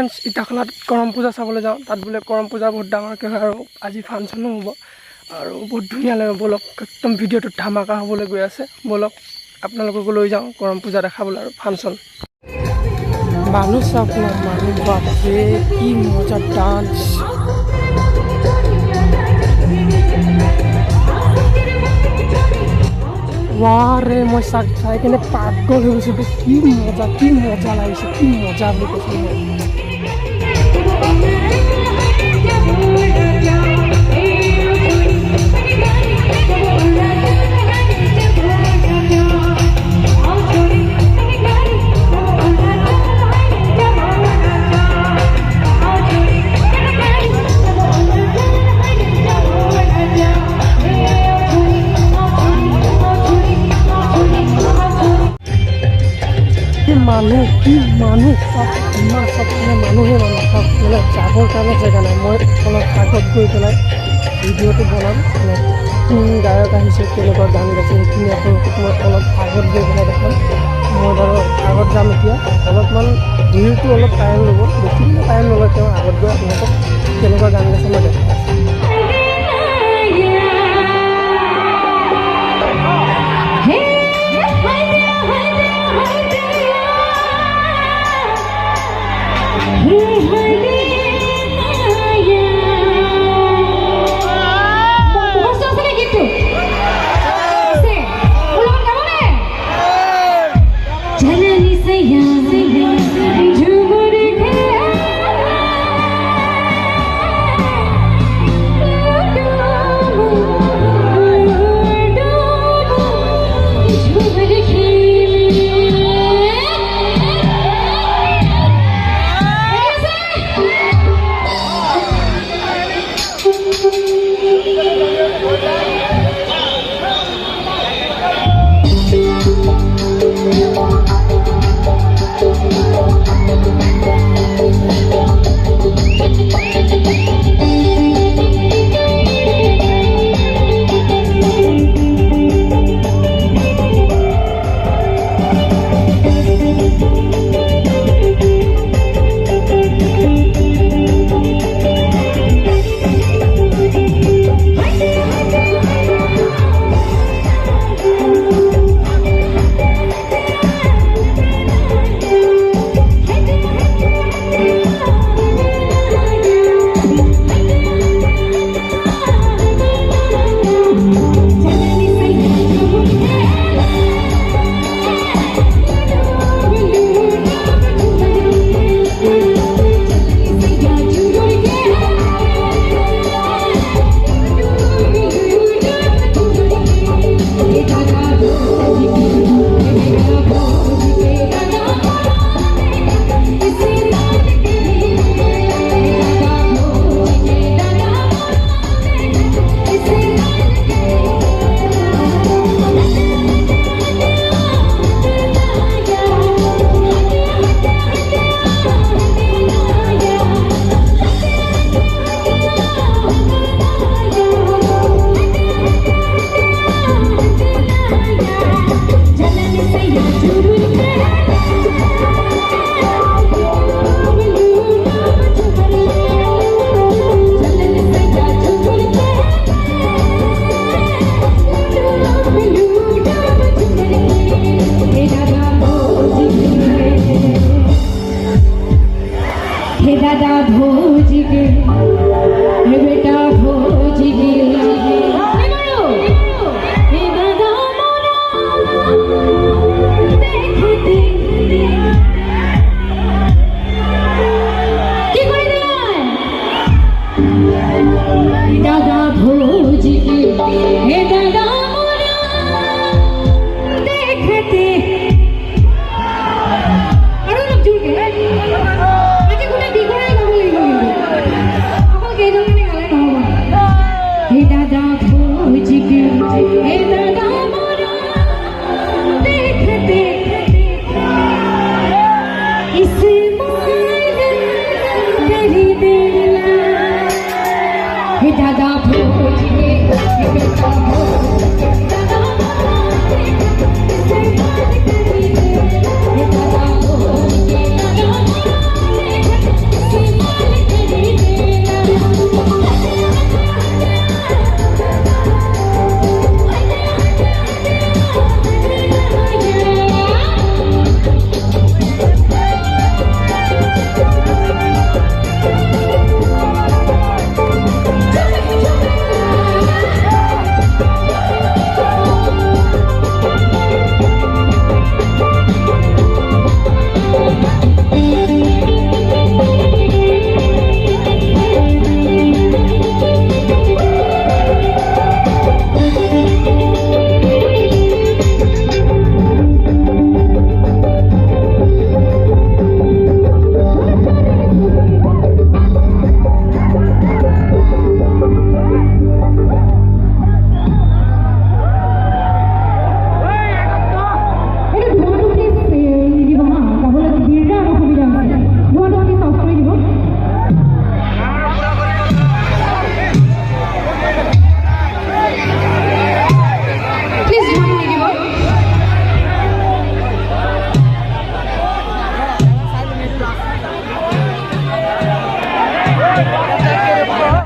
Friends ইটাখলাত Karam পূজা চাবলৈ যাওঁ। তাত বোলে কৰম পূজা বহুত ডাঙৰকৈ হয় আৰু আজি ফাংচনো হ'ব আৰু বহুত ধুনীয়া লাগিব। ব'লক একদম ভিডিঅ'টোত ধামাকা হ'বলৈ গৈ আছে। ব'লক আপোনালোককো লৈ যাওঁ কৰম পূজা দেখাবলৈ আৰু ফাংচন। মানুহ চাওক না, মানুহ বাপৰে কি মজা ডান্স। ৱাৰে মই চাই কিনে পাগল হৈ গৈছোঁ। কি মজা লাগিছে, কি মজা বুলি কৈছোঁ মই। কি মানুহ চব ইমান চব মানে মানুহে চব মানে যাবৰ কাৰণে জেগা নাই। মই অলপ আগত গৈ পেলাই ভিডিঅ'টো বনাম, মানে কোন গায়ক আহিছে, কেনেকুৱা গান গাইছে সেইখিনি আপোনালোকক মই অলপ আগত গৈ পেলাই দেখাম। মই বাৰু আগত যাম এতিয়া। অলপমান ভিউটো অলপ টাইম ল'ব, বেছি টাইম নলয়। তেওঁ আগত গৈ আপোনালোকক কেনেকুৱা গান গাইছে মই দেখাম। दादा भोज के